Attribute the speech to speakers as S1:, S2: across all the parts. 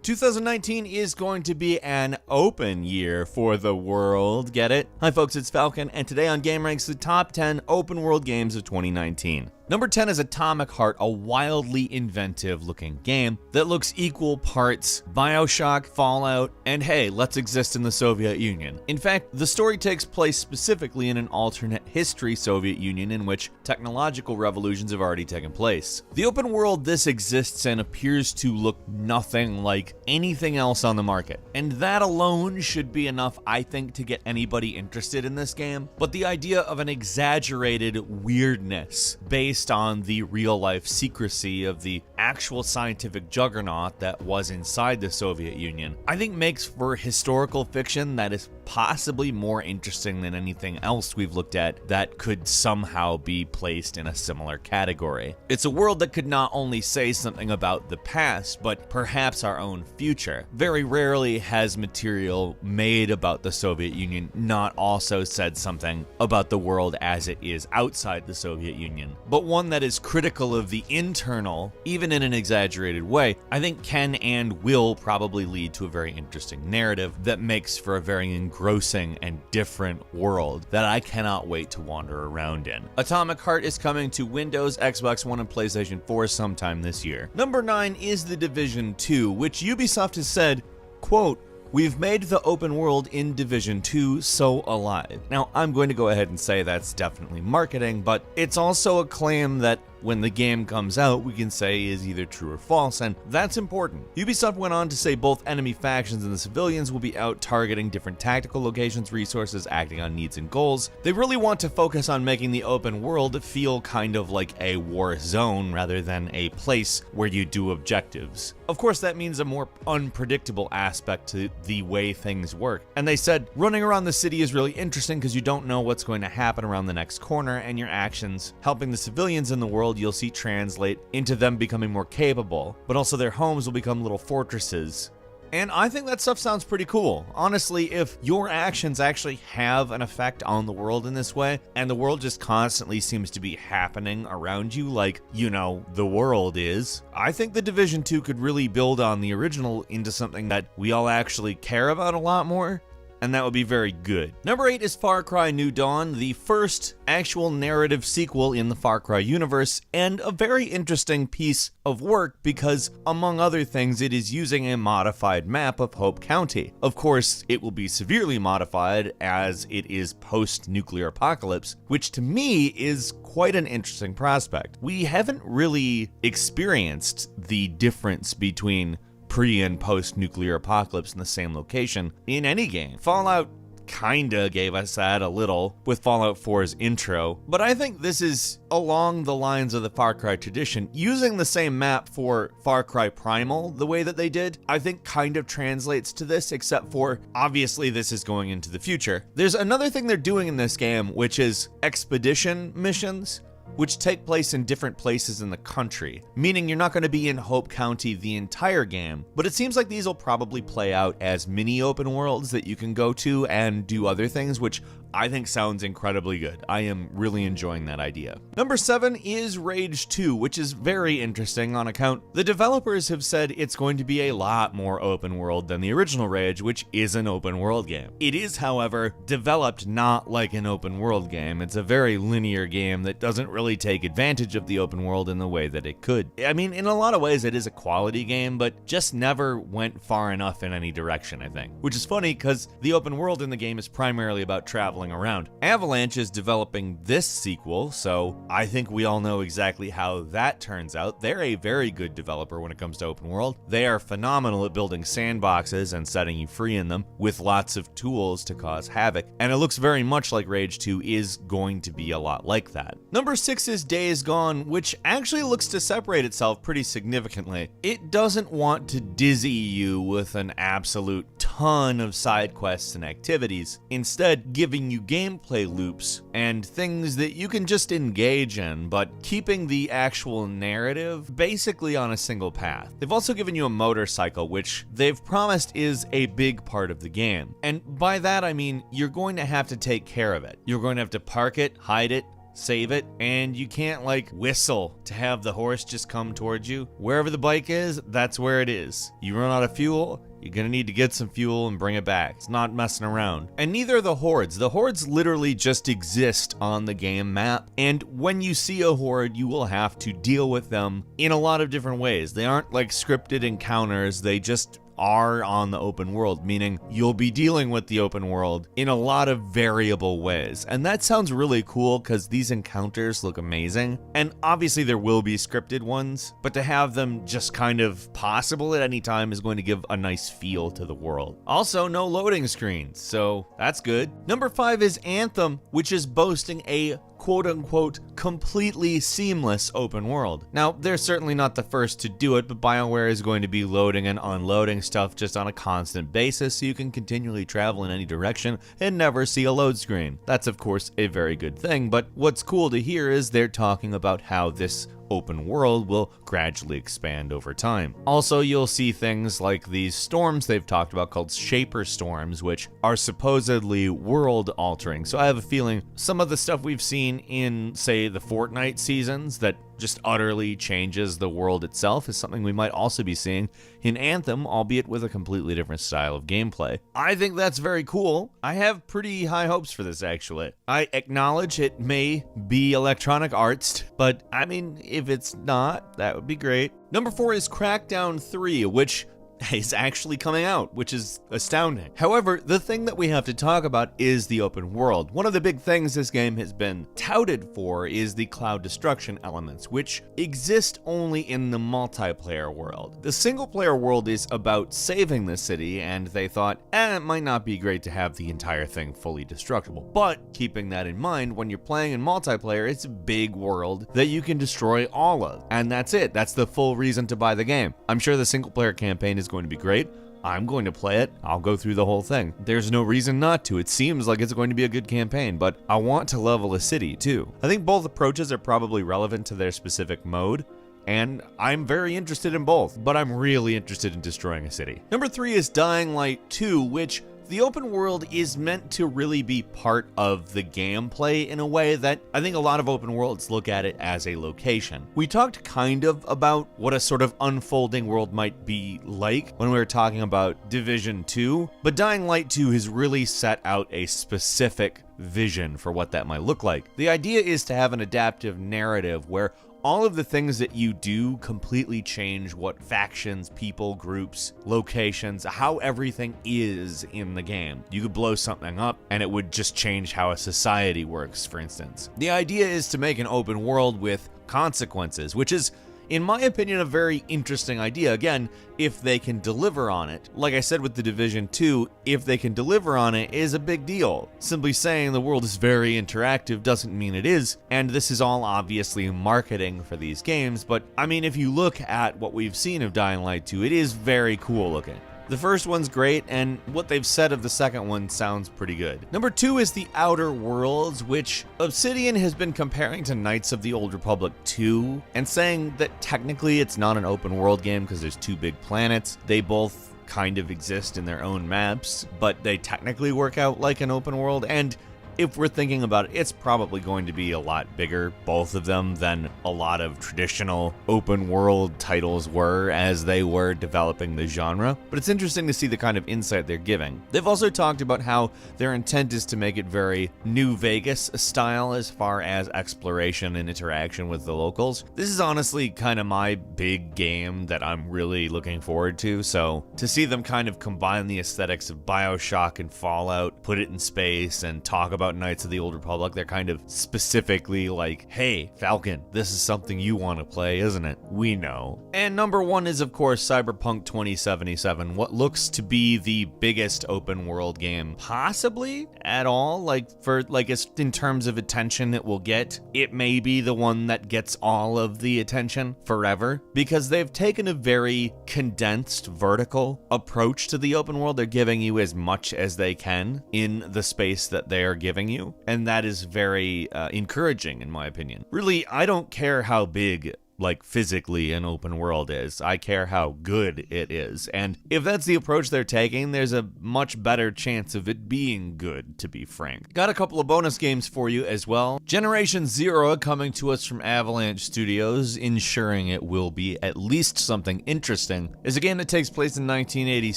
S1: 2019 is going to be an open year for the world, get it? Hi folks, it's Falcon, and today on GameRanks, the top 10 open world games of 2019. Number 10 is Atomic Heart, a wildly inventive looking game that looks equal parts BioShock, Fallout, and hey, let's exist in the Soviet Union. In fact, the story takes place specifically in an alternate history Soviet Union in which technological revolutions have already taken place. The open world this exists in appears to look nothing like anything else on the market, and that alone should be enough, I think, to get anybody interested in this game. But the idea of an exaggerated weirdness based on the real-life secrecy of the actual scientific juggernaut that was inside the Soviet Union, I think makes for historical fiction that is possibly more interesting than anything else we've looked at that could somehow be placed in a similar category. It's a world that could not only say something about the past, but perhaps our own future. Very rarely has material made about the Soviet Union not also said something about the world as it is outside the Soviet Union, but one that is critical of the internal, even in an exaggerated way, I think can and will probably lead to a very interesting narrative that makes for a very engrossing and different world that I cannot wait to wander around in. Atomic Heart is coming to Windows, Xbox One, and PlayStation 4 sometime this year. Number 9 is The Division 2, which Ubisoft has said, quote, "We've made the open world in Division 2 so alive." Now, I'm going to go ahead and say that's definitely marketing, but it's also a claim that when the game comes out, we can say is either true or false, and that's important. Ubisoft went on to say both enemy factions and the civilians will be out targeting different tactical locations, resources, acting on needs and goals. They really want to focus on making the open world feel kind of like a war zone rather than a place where you do objectives. Of course, that means a more unpredictable aspect to the way things work. And they said, running around the city is really interesting because you don't know what's going to happen around the next corner, and your actions helping the civilians in the world you'll see translate into them becoming more capable, but also their homes will become little fortresses. And I think that stuff sounds pretty cool. Honestly, if your actions actually have an effect on the world in this way, and the world just constantly seems to be happening around you like, you know, the world is, I think The Division 2 could really build on the original into something that we all actually care about a lot more. And that would be very good. Number 8 is Far Cry New Dawn, the first actual narrative sequel in the Far Cry universe, and a very interesting piece of work because, among other things, it is using a modified map of Hope County. Of course, it will be severely modified as it is post-nuclear apocalypse, which to me is quite an interesting prospect. We haven't really experienced the difference between pre- and post-nuclear apocalypse in the same location in any game. Fallout kinda gave us that a little with Fallout 4's intro, but I think this is along the lines of the Far Cry tradition. Using the same map for Far Cry Primal the way that they did, I think kind of translates to this, except for obviously this is going into the future. There's another thing they're doing in this game, which is expedition missions, which take place in different places in the country, meaning you're not going to be in Hope County the entire game, but it seems like these will probably play out as mini open worlds that you can go to and do other things, which I think sounds incredibly good. I am really enjoying that idea. Number 7 is Rage 2, which is very interesting on account the developers have said it's going to be a lot more open world than the original Rage, which is an open world game. It is, however, developed not like an open world game. It's a very linear game that doesn't really take advantage of the open world in the way that it could. I mean, in a lot of ways it is a quality game, but just never went far enough in any direction, I think. Which is funny because the open world in the game is primarily about traveling around. Avalanche is developing this sequel, so I think we all know exactly how that turns out. They're a very good developer when it comes to open world. They are phenomenal at building sandboxes and setting you free in them with lots of tools to cause havoc, and it looks very much like Rage 2 is going to be a lot like that. Number 6 is Days Gone, which actually looks to separate itself pretty significantly. It doesn't want to dizzy you with an absolute ton of side quests and activities, instead giving you gameplay loops and things that you can just engage in, but keeping the actual narrative basically on a single path. They've also given you a motorcycle, which they've promised is a big part of the game. And by that I mean you're going to have to take care of it. You're going to have to park it, hide it, save it, and you can't like whistle to have the horse just come towards you. Wherever the bike is, that's where it is. You run out of fuel, you're gonna need to get some fuel and bring it back. It's not messing around. And neither are the hordes. The hordes literally just exist on the game map, and when you see a horde, you will have to deal with them in a lot of different ways. They aren't like scripted encounters, they just are on the open world, meaning you'll be dealing with the open world in a lot of variable ways. And that sounds really cool because these encounters look amazing. And obviously there will be scripted ones, but to have them just kind of possible at any time is going to give a nice feel to the world. Also, no loading screens, so that's good. Number 5 is Anthem, which is boasting a quote-unquote completely seamless open world. Now, they're certainly not the first to do it, but BioWare is going to be loading and unloading stuff just on a constant basis, so you can continually travel in any direction and never see a load screen. That's of course a very good thing, but what's cool to hear is they're talking about how this open world will gradually expand over time. Also, you'll see things like these storms they've talked about called Shaper Storms, which are supposedly world altering. So I have a feeling some of the stuff we've seen in, say, the Fortnite seasons that just utterly changes the world itself is something we might also be seeing in Anthem, albeit with a completely different style of gameplay. I think that's very cool. I have pretty high hopes for this, actually. I acknowledge it may be Electronic Arts, but I mean, if it's not, that would be great. Number 4 is Crackdown 3, which is actually coming out, which is astounding. However, the thing that we have to talk about is the open world. One of the big things this game has been touted for is the cloud destruction elements, which exist only in the multiplayer world. The single player world is about saving the city, and they thought, it might not be great to have the entire thing fully destructible. But keeping that in mind, when you're playing in multiplayer, it's a big world that you can destroy all of. And that's it. That's the full reason to buy the game. I'm sure the single player campaign is going to be great. I'm going to play it. I'll go through the whole thing. There's no reason not to. It seems like it's going to be a good campaign, but I want to level a city too. I think both approaches are probably relevant to their specific mode, and I'm very interested in both, but I'm really interested in destroying a city. Number 3 is Dying Light 2, which the open world is meant to really be part of the gameplay in a way that I think a lot of open worlds look at it as a location. We talked kind of about what a sort of unfolding world might be like when we were talking about Division 2, but Dying Light 2 has really set out a specific vision for what that might look like. The idea is to have an adaptive narrative where all of the things that you do completely change what factions, people, groups, locations, how everything is in the game. You could blow something up and it would just change how a society works, for instance. The idea is to make an open world with consequences, which is, in my opinion, a very interesting idea. Again, if they can deliver on it. Like I said with the Division 2, if they can deliver on it is a big deal. Simply saying the world is very interactive doesn't mean it is, and this is all obviously marketing for these games, but I mean, if you look at what we've seen of Dying Light 2, it is very cool looking. The first one's great, and what they've said of the second one sounds pretty good. Number 2 is The Outer Worlds, which Obsidian has been comparing to Knights of the Old Republic 2, and saying that technically it's not an open world game because there's 2 big planets. They both kind of exist in their own maps, but they technically work out like an open world, and if we're thinking about it, it's probably going to be a lot bigger, both of them, than a lot of traditional open world titles were as they were developing the genre. But it's interesting to see the kind of insight they're giving. They've also talked about how their intent is to make it very New Vegas style as far as exploration and interaction with the locals. This is honestly kind of my big game that I'm really looking forward to, so to see them kind of combine the aesthetics of BioShock and Fallout, put it in space, and talk about Knights of the Old Republic, they're kind of specifically like, hey, Falcon, this is something you want to play, isn't it? We know. And number 1 is, of course, Cyberpunk 2077, what looks to be the biggest open world game possibly at all, in terms of attention it will get. It may be the one that gets all of the attention forever, because they've taken a very condensed vertical approach to the open world. They're giving you as much as they can in the space that they are giving you, and that is very encouraging in my opinion. Really, I don't care how big like physically an open world is. I care how good it is. And if that's the approach they're taking, there's a much better chance of it being good, to be frank. Got a couple of bonus games for you as well. Generation Zero coming to us from Avalanche Studios, ensuring it will be at least something interesting, is a game that takes place in 1980s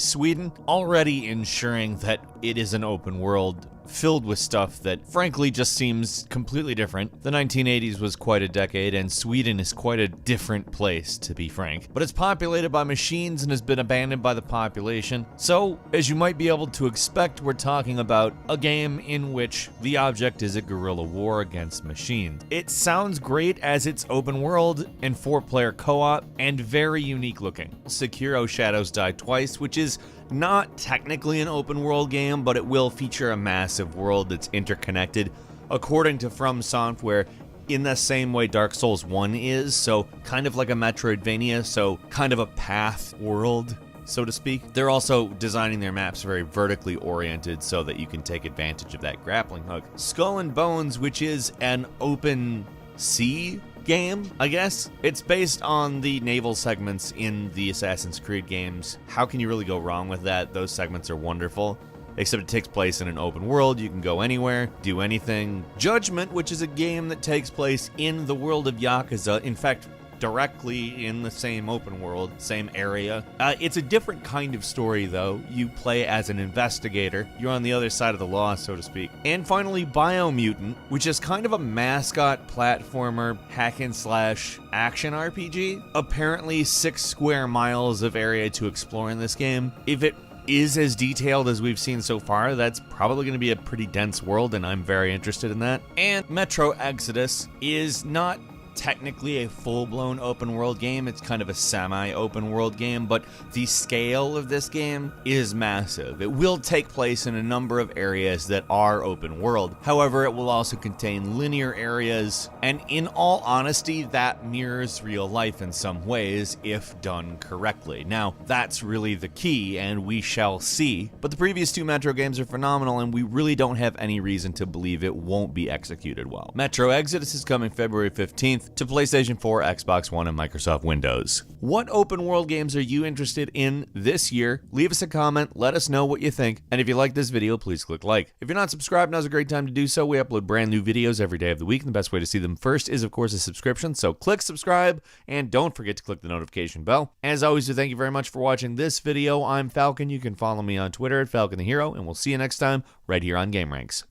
S1: Sweden, already ensuring that it is an open world filled with stuff that frankly just seems completely different. The 1980s was quite a decade, and Sweden is quite a different place, to be frank. But it's populated by machines and has been abandoned by the population. So, as you might be able to expect, we're talking about a game in which the object is a guerrilla war against machines. It sounds great as it's open world and 4-player co-op and very unique looking. Sekiro Shadows Die Twice, which is not technically an open world game, but it will feature a massive world that's interconnected, according to From Software, in the same way Dark Souls 1 is, so kind of like a Metroidvania, so kind of a path world, so to speak. They're also designing their maps very vertically oriented so that you can take advantage of that grappling hook. Skull and Bones, which is an open sea game, I guess. It's based on the naval segments in the Assassin's Creed games. How can you really go wrong with that? Those segments are wonderful. Except it takes place in an open world. You can go anywhere, do anything. Judgment, which is a game that takes place in the world of Yakuza. In fact, directly in the same open world, same area. It's a different kind of story, though. You play as an investigator. You're on the other side of the law, so to speak. And finally, Biomutant, which is kind of a mascot platformer, hack and slash action RPG. Apparently 6 square miles of area to explore in this game. If it is as detailed as we've seen so far, that's probably going to be a pretty dense world, and I'm very interested in that. And Metro Exodus is not technically a full-blown open world game. It's kind of a semi-open world game, but the scale of this game is massive. It will take place in a number of areas that are open world. However, it will also contain linear areas, and in all honesty, that mirrors real life in some ways if done correctly. Now, that's really the key, and we shall see. But the previous 2 Metro games are phenomenal, and we really don't have any reason to believe it won't be executed well. Metro Exodus is coming February 15th to PlayStation 4, Xbox One, and Microsoft Windows. What open world games are you interested in this year? Leave us a comment, let us know what you think, and if you like this video, please click like. If you're not subscribed, now's a great time to do so. We upload brand new videos every day of the week, and the best way to see them first is, of course, a subscription, so click subscribe, and don't forget to click the notification bell. As always, thank you very much for watching this video. I'm Falcon. You can follow me on Twitter at Falcon the Hero, and we'll see you next time right here on GameRanks.